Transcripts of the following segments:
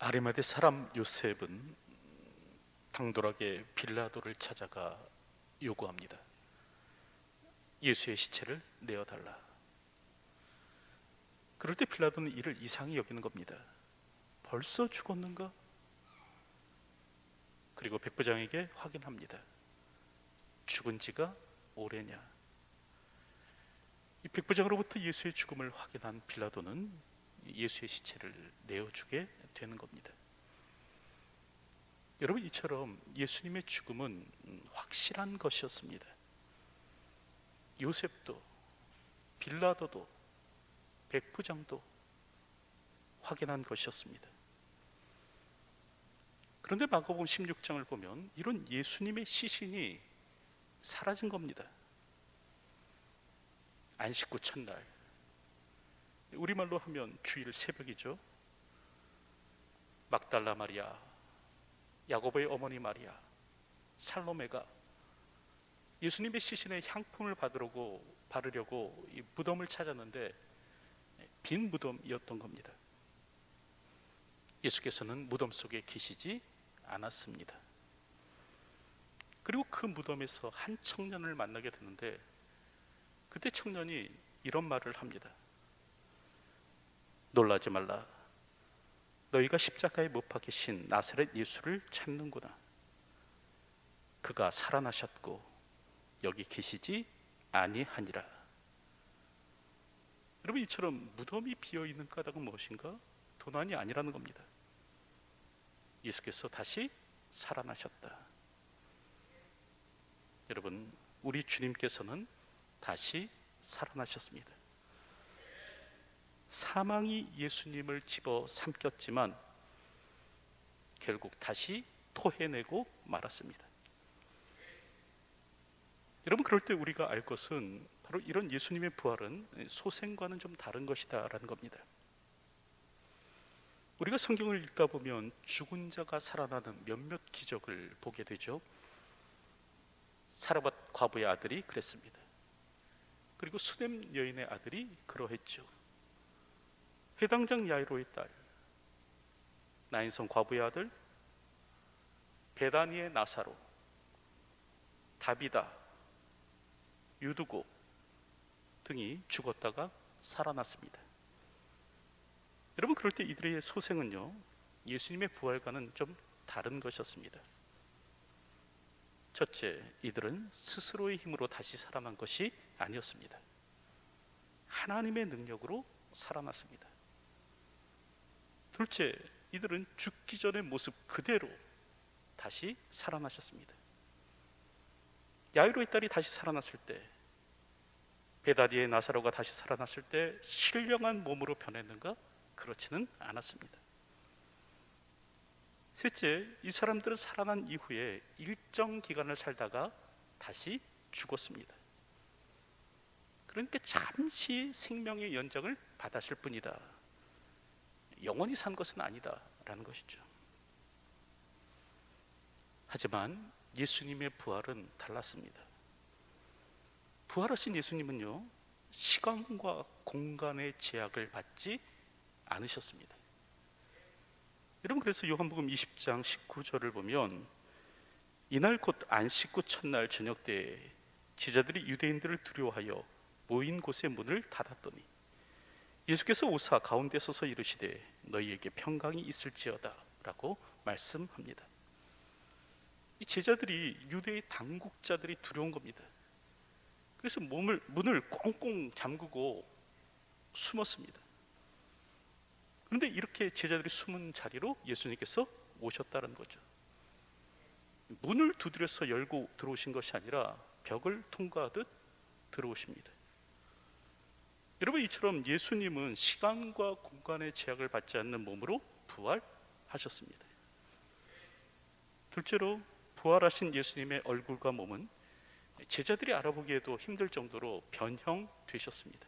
아리마대 사람 요셉은 당돌하게 빌라도를 찾아가 요구합니다. 예수의 시체를 내어달라. 그럴 때 빌라도는 이를 이상히 여기는 겁니다. 벌써 죽었는가? 그리고 백부장에게 확인합니다. 죽은 지가 오래냐? 이 백부장으로부터 예수의 죽음을 확인한 빌라도는 예수의 시체를 내어주게 되는 겁니다. 여러분, 이처럼 예수님의 죽음은 확실한 것이었습니다. 요셉도, 빌라도도, 백부장도 확인한 것이었습니다. 그런데 마가복음 16장을 보면 이런 예수님의 시신이 사라진 겁니다. 안식구 첫날, 우리말로 하면 주일 새벽이죠. 막달라 마리아, 야고보의 어머니 마리아, 살로메가 예수님의 시신에 향품을 바르려고 이 무덤을 찾았는데 빈 무덤이었던 겁니다. 예수께서는 무덤 속에 계시지 않았습니다. 그리고 그 무덤에서 한 청년을 만나게 되는데 그때 청년이 이런 말을 합니다. 놀라지 말라. 너희가 십자가에 못 박히신 나사렛 예수를 찾는구나. 그가 살아나셨고 여기 계시지 아니하니라. 여러분, 이처럼 무덤이 비어있는 까닭은 무엇인가? 도난이 아니라는 겁니다. 예수께서 다시 살아나셨다. 여러분, 우리 주님께서는 다시 살아나셨습니다. 사망이 예수님을 집어 삼켰지만 결국 다시 토해내고 말았습니다. 여러분, 그럴 때 우리가 알 것은 바로 이런 예수님의 부활은 소생과는 좀 다른 것이다 라는 겁니다. 우리가 성경을 읽다 보면 죽은 자가 살아나는 몇몇 기적을 보게 되죠. 사르밧 과부의 아들이 그랬습니다. 그리고 수넴 여인의 아들이 그러했죠. 회당장 야이로의 딸, 나인성 과부의 아들, 베다니의 나사로, 다비다, 유두고 등이 죽었다가 살아났습니다. 여러분, 그럴 때 이들의 소생은요, 예수님의 부활과는 좀 다른 것이었습니다. 첫째, 이들은 스스로의 힘으로 다시 살아난 것이 아니었습니다. 하나님의 능력으로 살아났습니다. 둘째, 이들은 죽기 전의 모습 그대로 다시 살아나셨습니다. 야이로의 딸이 다시 살아났을 때, 베다니의 나사로가 다시 살아났을 때 신령한 몸으로 변했는가? 그렇지는 않았습니다. 셋째, 이 사람들은 살아난 이후에 일정 기간을 살다가 다시 죽었습니다. 그러니까 잠시 생명의 연장을 받았을 뿐이다. 영원히 산 것은 아니다 라는 것이죠. 하지만 예수님의 부활은 달랐습니다. 부활하신 예수님은요, 시간과 공간의 제약을 받지 않으셨습니다. 여러분, 그래서 요한복음 20장 19절을 보면 이날 곧 안식구 첫날 저녁 때에 제자들이 유대인들을 두려워하여 모인 곳의 문을 닫았더니 예수께서 오사 가운데 서서 이르시되 너희에게 평강이 있을지어다 라고 말씀합니다. 이 제자들이 유대의 당국자들이 두려운 겁니다. 그래서 문을 꽁꽁 잠그고 숨었습니다. 그런데 이렇게 제자들이 숨은 자리로 예수님께서 오셨다는 거죠. 문을 두드려서 열고 들어오신 것이 아니라 벽을 통과하듯 들어오십니다. 여러분, 이처럼 예수님은 시간과 공간의 제약을 받지 않는 몸으로 부활하셨습니다. 둘째로, 부활하신 예수님의 얼굴과 몸은 제자들이 알아보기에도 힘들 정도로 변형되셨습니다.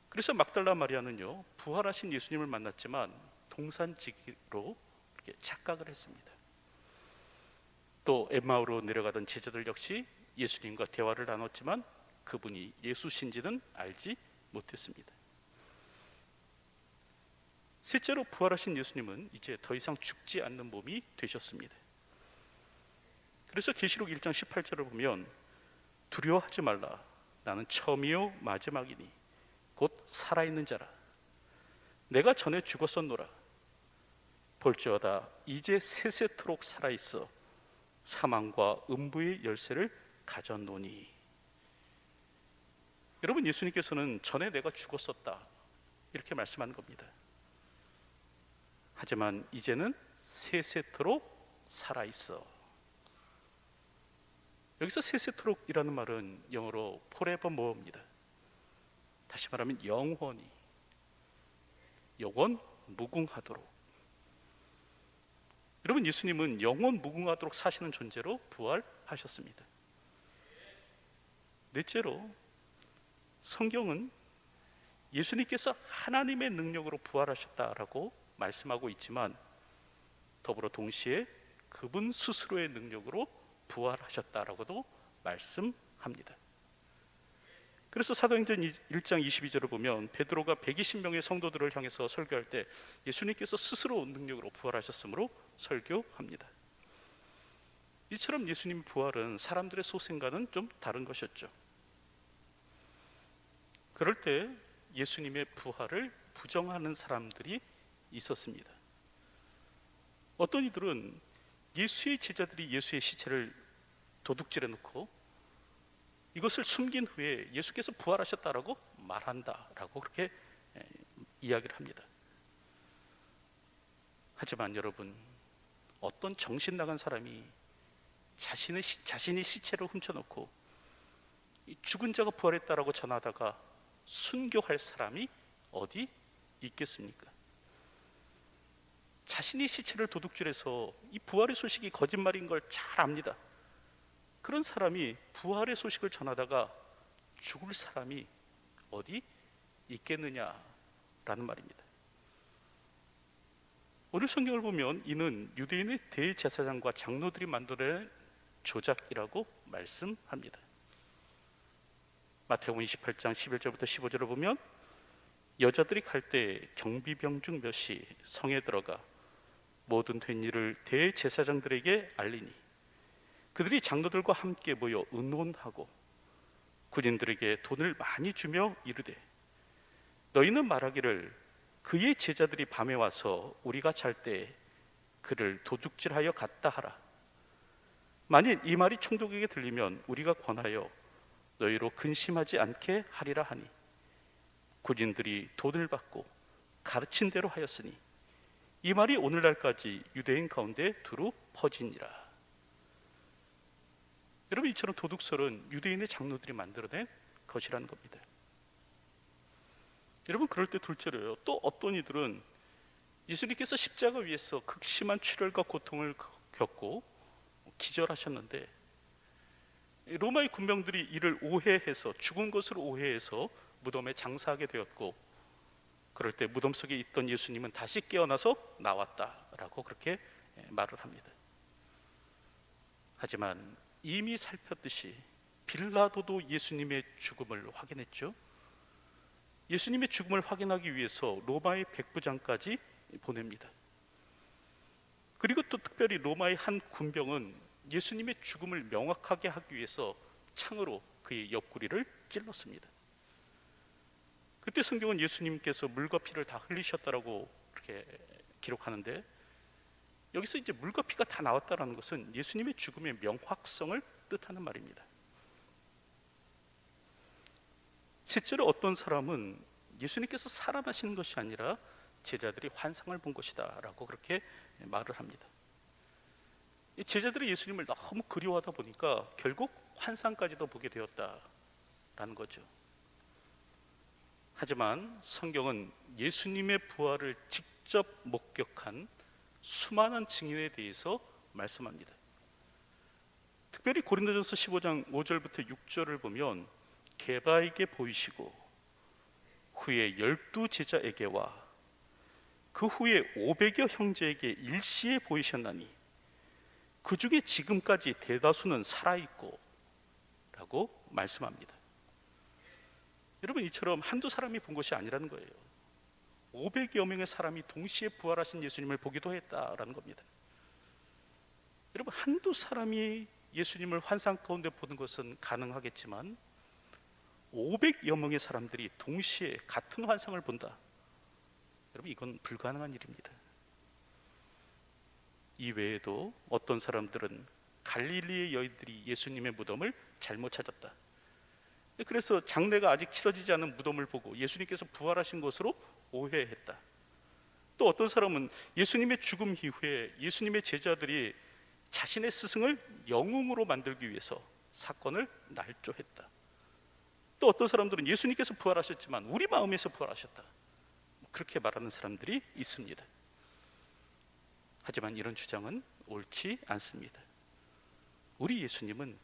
그래서 막달라 마리아는요, 부활하신 예수님을 만났지만 동산지기로 이렇게 착각을 했습니다. 또 엠마오로 내려가던 제자들 역시 예수님과 대화를 나눴지만 그분이 예수신지는 알지 못했습니다. 실제로 부활하신 예수님은 이제 더 이상 죽지 않는 몸이 되셨습니다. 그래서 계시록 1장 18절을 보면 두려워하지 말라, 나는 처음이요 마지막이니 곧 살아있는 자라. 내가 전에 죽었었노라. 볼지어다 이제 세세토록 살아있어 사망과 음부의 열쇠를 가졌노니. 여러분, 예수님께서는 전에 내가 죽었었다 이렇게 말씀한 겁니다. 하지만 이제는 세세토록 살아있어. 여기서 세세토록이라는 말은 영어로 forevermore입니다. 다시 말하면 영원히, 영원 무궁하도록. 여러분, 예수님은 영원 무궁하도록 사시는 존재로 부활하셨습니다. 넷째로, 성경은 예수님께서 하나님의 능력으로 부활하셨다라고 말씀하고 있지만 더불어 동시에 그분 스스로의 능력으로 부활하셨다라고도 말씀합니다. 그래서 사도행전 1장 22절을 보면 베드로가 120명의 성도들을 향해서 설교할 때 예수님께서 스스로 능력으로 부활하셨으므로 설교합니다. 이처럼 예수님의 부활은 사람들의 소생과는 좀 다른 것이었죠. 그럴 때 예수님의 부활을 부정하는 사람들이 있었습니다. 어떤 이들은 예수의 제자들이 예수의 시체를 도둑질해 놓고 이것을 숨긴 후에 예수께서 부활하셨다라고 말한다라고 그렇게 이야기를 합니다. 하지만 여러분, 어떤 정신 나간 사람이 자신이 시체를 훔쳐놓고 죽은 자가 부활했다라고 전하다가 순교할 사람이 어디 있겠습니까? 자신이 시체를 도둑질해서 이 부활의 소식이 거짓말인 걸 잘 압니다. 그런 사람이 부활의 소식을 전하다가 죽을 사람이 어디 있겠느냐라는 말입니다. 오늘 성경을 보면 이는 유대인의 대제사장과 장로들이 만들어낸 조작이라고 말씀합니다. 마태복음 28장 11절부터 15절을 보면 여자들이 갈 때 경비병 중 몇이 성에 들어가 모든 된 일을 대제사장들에게 알리니 그들이 장로들과 함께 모여 의논하고 군인들에게 돈을 많이 주며 이르되 너희는 말하기를 그의 제자들이 밤에 와서 우리가 잘 때 그를 도둑질하여 갔다 하라. 만일 이 말이 총독에게 들리면 우리가 권하여 너희로 근심하지 않게 하리라 하니 군인들이 돈을 받고 가르친 대로 하였으니 이 말이 오늘날까지 유대인 가운데 두루 퍼지니라. 여러분, 이처럼 도둑설은 유대인의 장로들이 만들어낸 것이라는 겁니다. 여러분, 그럴 때 둘째로요, 또 어떤 이들은 예수님께서 십자가 위에서 극심한 출혈과 고통을 겪고 기절하셨는데 로마의 군병들이 이를 오해해서 죽은 것으로 오해해서 무덤에 장사하게 되었고 그럴 때 무덤 속에 있던 예수님은 다시 깨어나서 나왔다라고 그렇게 말을 합니다. 하지만 이미 살폈듯이 빌라도도 예수님의 죽음을 확인했죠. 예수님의 죽음을 확인하기 위해서 로마의 백부장까지 보냅니다. 그리고 또 특별히 로마의 한 군병은 예수님의 죽음을 명확하게 하기 위해서 창으로 그의 옆구리를 찔렀습니다. 그때 성경은 예수님께서 물과 피를 다 흘리셨다라고 그렇게 기록하는데 여기서 이제 물과 피가 다 나왔다는 것은 예수님의 죽음의 명확성을 뜻하는 말입니다. 실제로 어떤 사람은 예수님께서 살아나시는 것이 아니라 제자들이 환상을 본 것이다 라고 그렇게 말을 합니다. 제자들이 예수님을 너무 그리워하다 보니까 결국 환상까지도 보게 되었다라는 거죠. 하지만 성경은 예수님의 부활을 직접 목격한 수많은 증인에 대해서 말씀합니다. 특별히 고린도전서 15장 5절부터 6절을 보면 게바에게 보이시고 후에 12 제자에게와 그 후에 500여 형제에게 일시에 보이셨나니 그 중에 지금까지 대다수는 살아있고 라고 말씀합니다. 여러분, 이처럼 한두 사람이 본 것이 아니라는 거예요. 500여 명의 사람이 동시에 부활하신 예수님을 보기도 했다라는 겁니다. 여러분, 한두 사람이 예수님을 환상 가운데 보는 것은 가능하겠지만 500여 명의 사람들이 동시에 같은 환상을 본다. 여러분, 이건 불가능한 일입니다. 이 외에도 어떤 사람들은 갈릴리의 여인들이 예수님의 무덤을 잘못 찾았다. 그래서 장례가 아직 치러지지 않은 무덤을 보고 예수님께서 부활하신 것으로 오해했다. 또 어떤 사람은 예수님의 죽음 이후에 예수님의 제자들이 자신의 스승을 영웅으로 만들기 위해서 사건을 날조했다. 또 어떤 사람들은 예수님께서 부활하셨지만 우리 마음에서 부활하셨다, 그렇게 말하는 사람들이 있습니다. 하지만 이런 주장은 옳지 않습니다. 우리 예수님은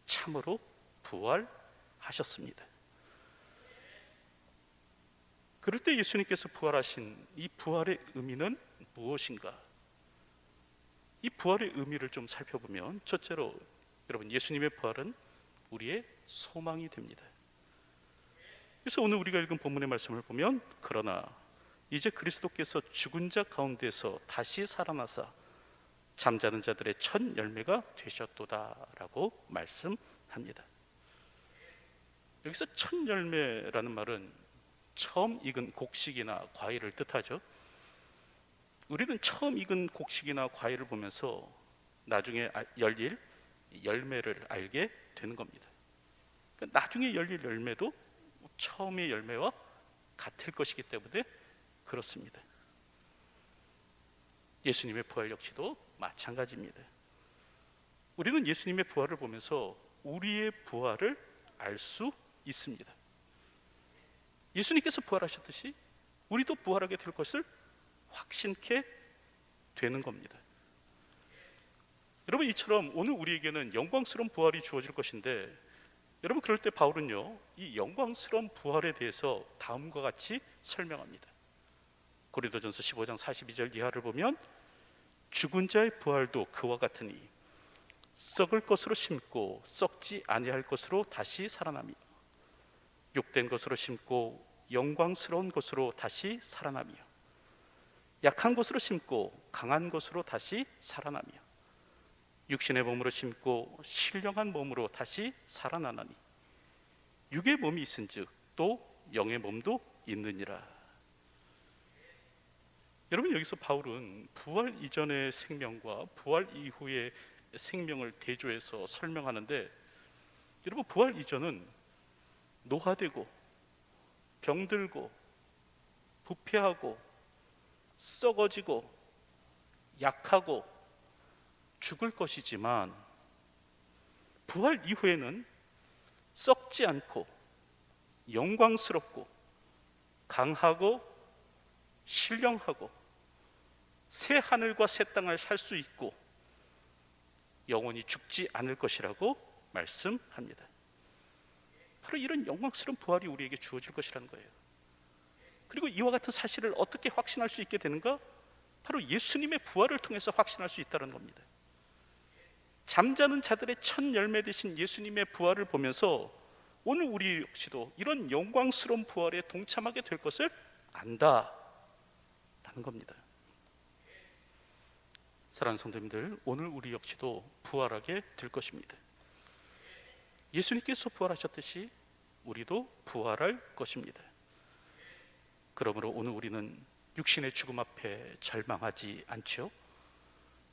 참으로 부활하셨습니다. 그럴 때 예수님께서 부활하신 이 부활의 의미는 무엇인가? 이 부활의 의미를 좀 살펴보면, 첫째로 여러분, 예수님의 부활은 우리의 소망이 됩니다. 그래서 오늘 우리가 읽은 본문의 말씀을 보면, 그러나 이제 그리스도께서 죽은 자 가운데서 다시 살아나사 잠자는 자들의 첫 열매가 되셨도다라고 말씀합니다. 여기서 첫 열매라는 말은 처음 익은 곡식이나 과일을 뜻하죠. 우리는 처음 익은 곡식이나 과일을 보면서 나중에 열릴 열매를 알게 되는 겁니다. 그러니까 나중에 열릴 열매도 처음의 열매와 같을 것이기 때문에 그렇습니다. 예수님의 부활 역시도 마찬가지입니다. 우리는 예수님의 부활을 보면서 우리의 부활을 알 수 있습니다. 예수님께서 부활하셨듯이 우리도 부활하게 될 것을 확신케 되는 겁니다. 여러분, 이처럼 오늘 우리에게는 영광스러운 부활이 주어질 것인데, 여러분, 그럴 때 바울은요, 이 영광스러운 부활에 대해서 다음과 같이 설명합니다. 고린도전서 15장 42절 이하를 보면, 죽은 자의 부활도 그와 같으니 썩을 것으로 심고 썩지 아니할 것으로 다시 살아나며, 욕된 것으로 심고 영광스러운 것으로 다시 살아나며, 약한 것으로 심고 강한 것으로 다시 살아나며, 육신의 몸으로 심고 신령한 몸으로 다시 살아나나니, 육의 몸이 있은즉 또 영의 몸도 있느니라. 여러분, 여기서 바울은 부활 이전의 생명과 부활 이후의 생명을 대조해서 설명하는데, 여러분, 부활 이전은 노화되고 병들고 부패하고 썩어지고 약하고 죽을 것이지만, 부활 이후에는 썩지 않고 영광스럽고 강하고 신령하고 새 하늘과 새 땅을 살 수 있고 영원히 죽지 않을 것이라고 말씀합니다. 바로 이런 영광스러운 부활이 우리에게 주어질 것이라는 거예요. 그리고 이와 같은 사실을 어떻게 확신할 수 있게 되는가? 바로 예수님의 부활을 통해서 확신할 수 있다는 겁니다. 잠자는 자들의 첫 열매 되신 예수님의 부활을 보면서 오늘 우리 역시도 이런 영광스러운 부활에 동참하게 될 것을 안다라는 겁니다. 사랑하는 성도님들, 오늘 우리 역시도 부활하게 될 것입니다. 예수님께서 부활하셨듯이 우리도 부활할 것입니다. 그러므로 오늘 우리는 육신의 죽음 앞에 절망하지 않죠.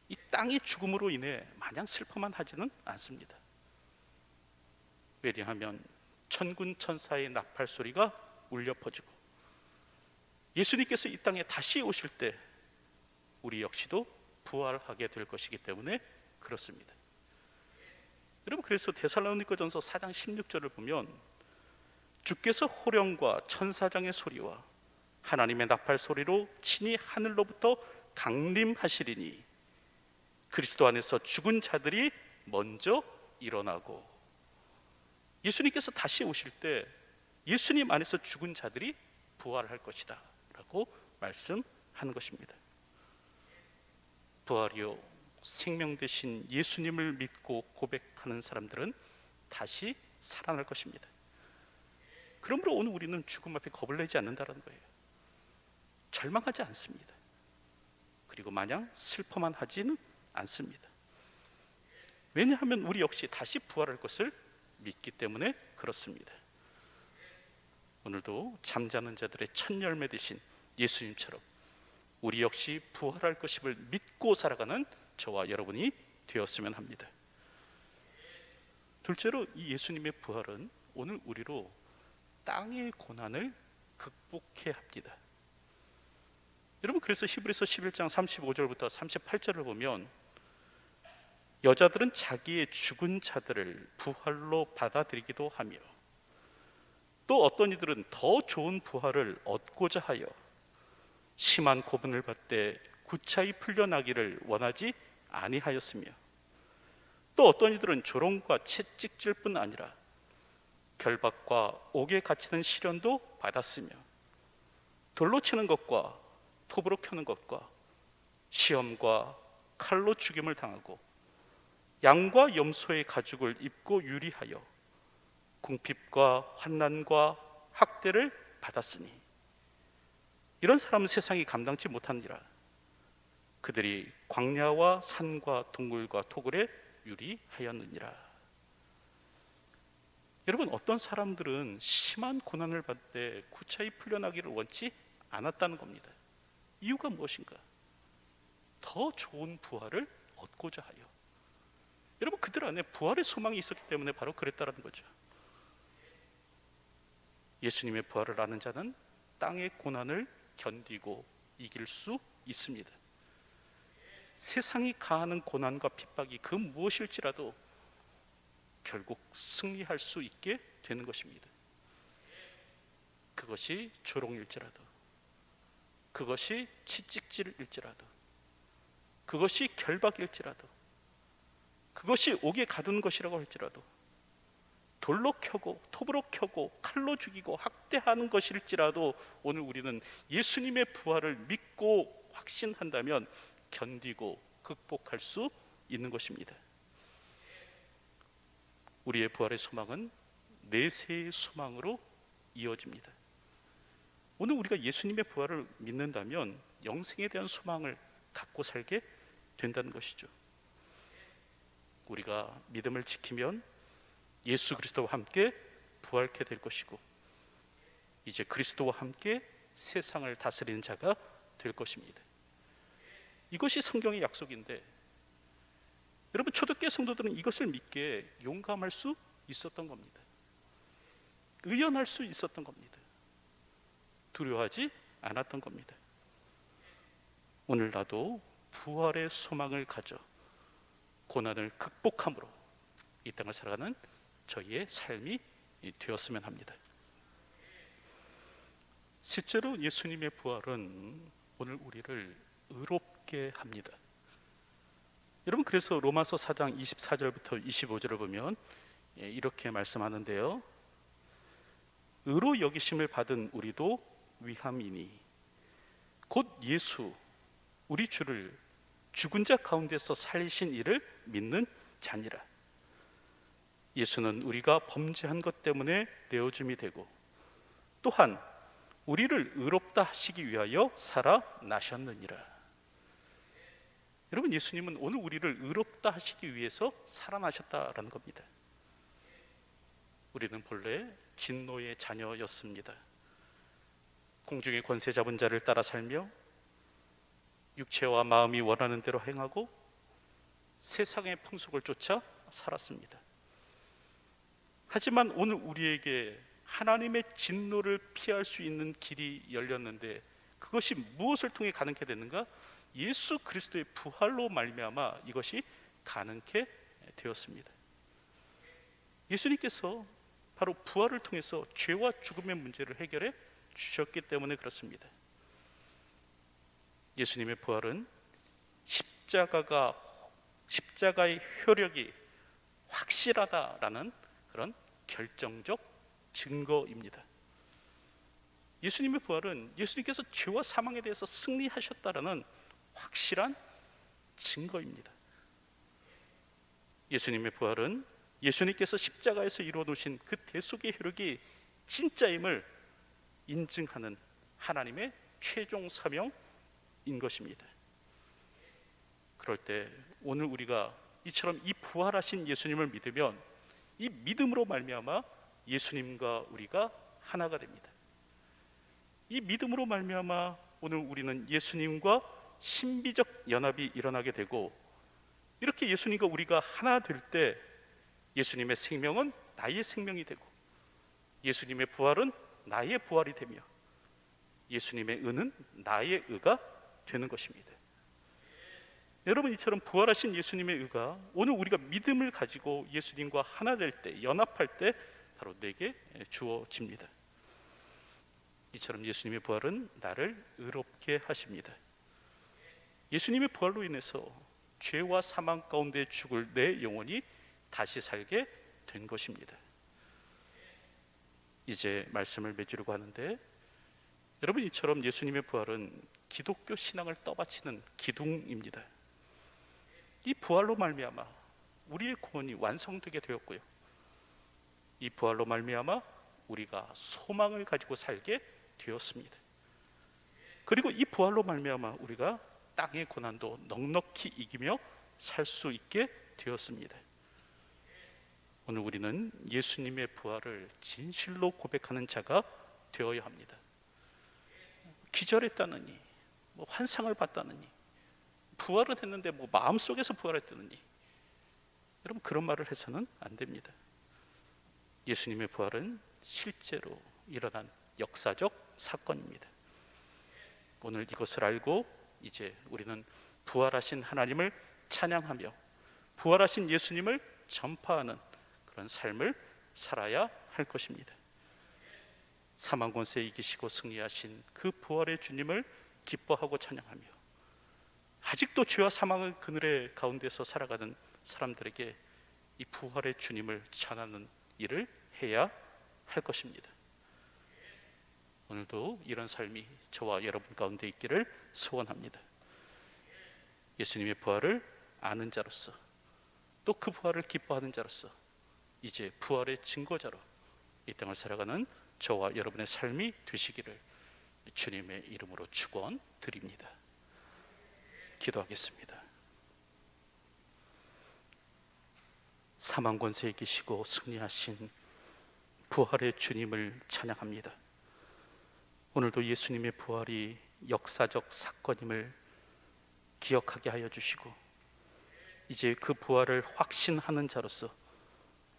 이 땅의 죽음으로 인해 마냥 슬퍼만 하지는 않습니다. 왜냐하면 천군 천사의 나팔 소리가 울려 퍼지고 예수님께서 이 땅에 다시 오실 때 우리 역시도 부활하게 될 것이기 때문에 그렇습니다. 여러분, 그래서 데살로니가전서 4장 16절을 보면, 주께서 호령과 천사장의 소리와 하나님의 나팔 소리로 친히 하늘로부터 강림하시리니 그리스도 안에서 죽은 자들이 먼저 일어나고, 예수님께서 다시 오실 때 예수님 안에서 죽은 자들이 부활할 것이다 라고 말씀하는 것입니다. 부활이요, 생명 되신 예수님을 믿고 고백하는 사람들은 다시 살아날 것입니다. 그러므로 오늘 우리는 죽음 앞에 겁을 내지 않는다는 거예요. 절망하지 않습니다. 그리고 마냥 슬퍼만 하지는 않습니다. 왜냐하면 우리 역시 다시 부활할 것을 믿기 때문에 그렇습니다. 오늘도 잠자는 자들의 첫 열매 되신 예수님처럼 우리 역시 부활할 것임을 믿고 살아가는 저와 여러분이 되었으면 합니다. 둘째로 이 예수님의 부활은 오늘 우리로 땅의 고난을 극복해 합니다. 여러분, 그래서 히브리서 11장 35절부터 38절을 보면 여자들은 자기의 죽은 자들을 부활로 받아들이기도 하며 또 어떤 이들은 더 좋은 부활을 얻고자 하여 심한 고문을 받되 구차히 풀려나기를 원하지 아니하였으며 또 어떤 이들은 조롱과 채찍질 뿐 아니라 결박과 옥에 갇히는 시련도 받았으며 돌로 치는 것과 톱으로 켜는 것과 시험과 칼로 죽임을 당하고 양과 염소의 가죽을 입고 유리하여 궁핍과 환난과 학대를 받았으니 이런 사람은 세상이 감당치 못하니라. 그들이 광야와 산과 동굴과 토굴에 유리하였느니라. 여러분, 어떤 사람들은 심한 고난을 받을 때 구차히 풀려나기를 원치 않았다는 겁니다. 이유가 무엇인가? 더 좋은 부활을 얻고자 하여. 여러분, 그들 안에 부활의 소망이 있었기 때문에 바로 그랬다는 거죠. 예수님의 부활을 아는 자는 땅의 고난을 견디고 이길 수 있습니다. 세상이 가하는 고난과 핍박이 그 무엇일지라도 결국 승리할 수 있게 되는 것입니다. 그것이 조롱일지라도, 그것이 채찍질일지라도, 그것이 결박일지라도, 그것이 옥에 가둔 것이라고 할지라도, 돌로 켜고 톱으로 켜고 칼로 죽이고 학대하는 것일지라도 오늘 우리는 예수님의 부활을 믿고 확신한다면 견디고 극복할 수 있는 것입니다. 우리의 부활의 소망은 내세의 소망으로 이어집니다. 오늘 우리가 예수님의 부활을 믿는다면 영생에 대한 소망을 갖고 살게 된다는 것이죠. 우리가 믿음을 지키면 예수 그리스도와 함께 부활케 될 것이고 이제 그리스도와 함께 세상을 다스리는 자가 될 것입니다. 이것이 성경의 약속인데 여러분, 초대교회 성도들은 이것을 믿게 용감할 수 있었던 겁니다. 의연할 수 있었던 겁니다. 두려워하지 않았던 겁니다. 오늘 나도 부활의 소망을 가져 고난을 극복함으로 이 땅을 살아가는 저희의 삶이 되었으면 합니다. 실제로 예수님의 부활은 오늘 우리를 의롭게 합니다. 여러분, 그래서 로마서 4장 24절부터 25절을 보면 이렇게 말씀하는데요. 의로 여기심을 받은 우리도 위함이니 곧 예수 우리 주를 죽은 자 가운데서 살리신 이를 믿는 자니라. 예수는 우리가 범죄한 것 때문에 내어줌이 되고 또한 우리를 의롭다 하시기 위하여 살아나셨느니라. 여러분, 예수님은 오늘 우리를 의롭다 하시기 위해서 살아나셨다라는 겁니다. 우리는 본래 진노의 자녀였습니다. 공중의 권세 잡은 자를 따라 살며 육체와 마음이 원하는 대로 행하고 세상의 풍속을 쫓아 살았습니다. 하지만 오늘 우리에게 하나님의 진노를 피할 수 있는 길이 열렸는데 그것이 무엇을 통해 가능케 됐는가? 예수 그리스도의 부활로 말미암아 이것이 가능케 되었습니다. 예수님께서 바로 부활을 통해서 죄와 죽음의 문제를 해결해 주셨기 때문에 그렇습니다. 예수님의 부활은 십자가의 효력이 확실하다라는 그런 결정적 증거입니다. 예수님의 부활은 예수님께서 죄와 사망에 대해서 승리하셨다라는 확실한 증거입니다. 예수님의 부활은 예수님께서 십자가에서 이루어 놓으신 그 대속의 효력이 진짜임을 인증하는 하나님의 최종 사명인 것입니다. 그럴 때 오늘 우리가 이처럼 이 부활하신 예수님을 믿으면 이 믿음으로 말미암아 예수님과 우리가 하나가 됩니다. 이 믿음으로 말미암아 오늘 우리는 예수님과 신비적 연합이 일어나게 되고, 이렇게 예수님과 우리가 하나 될 때 예수님의 생명은 나의 생명이 되고, 예수님의 부활은 나의 부활이 되며, 예수님의 의는 나의 의가 되는 것입니다. 여러분, 이처럼 부활하신 예수님의 의가 오늘 우리가 믿음을 가지고 예수님과 하나 될 때, 연합할 때 바로 내게 주어집니다. 이처럼 예수님의 부활은 나를 의롭게 하십니다. 예수님의 부활로 인해서 죄와 사망 가운데 죽을 내 영혼이 다시 살게 된 것입니다. 이제 말씀을 맺으려고 하는데, 여러분, 이처럼 예수님의 부활은 기독교 신앙을 떠받치는 기둥입니다. 이 부활로 말미암아 우리의 구원이 완성되게 되었고요, 이 부활로 말미암아 우리가 소망을 가지고 살게 되었습니다. 그리고 이 부활로 말미암아 우리가 땅의 고난도 넉넉히 이기며 살 수 있게 되었습니다. 오늘 우리는 예수님의 부활을 진실로 고백하는 자가 되어야 합니다. 기절했다느니, 환상을 봤다느니, 부활은 했는데 마음속에서 부활했다느니, 여러분, 그런 말을 해서는 안 됩니다. 예수님의 부활은 실제로 일어난 역사적 사건입니다. 오늘 이것을 알고 이제 우리는 부활하신 하나님을 찬양하며 부활하신 예수님을 전파하는 그런 삶을 살아야 할 것입니다. 사망 권세에 이기시고 승리하신 그 부활의 주님을 기뻐하고 찬양하며, 아직도 죄와 사망의 그늘의 가운데서 살아가는 사람들에게 이 부활의 주님을 전하는 일을 해야 할 것입니다. 오늘도 이런 삶이 저와 여러분 가운데 있기를 소원합니다. 예수님의 부활을 아는 자로서, 또 그 부활을 기뻐하는 자로서, 이제 부활의 증거자로 이 땅을 살아가는 저와 여러분의 삶이 되시기를 주님의 이름으로 축원드립니다. 기도하겠습니다. 사망 권세에 계시고 승리하신 부활의 주님을 찬양합니다. 오늘도 예수님의 부활이 역사적 사건임을 기억하게 하여 주시고, 이제 그 부활을 확신하는 자로서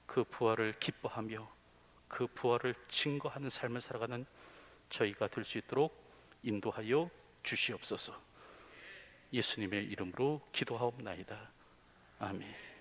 그 부활을 기뻐하며 그 부활을 증거하는 삶을 살아가는 저희가 될 수 있도록 인도하여 주시옵소서. 예수님의 이름으로 기도하옵나이다. 아멘.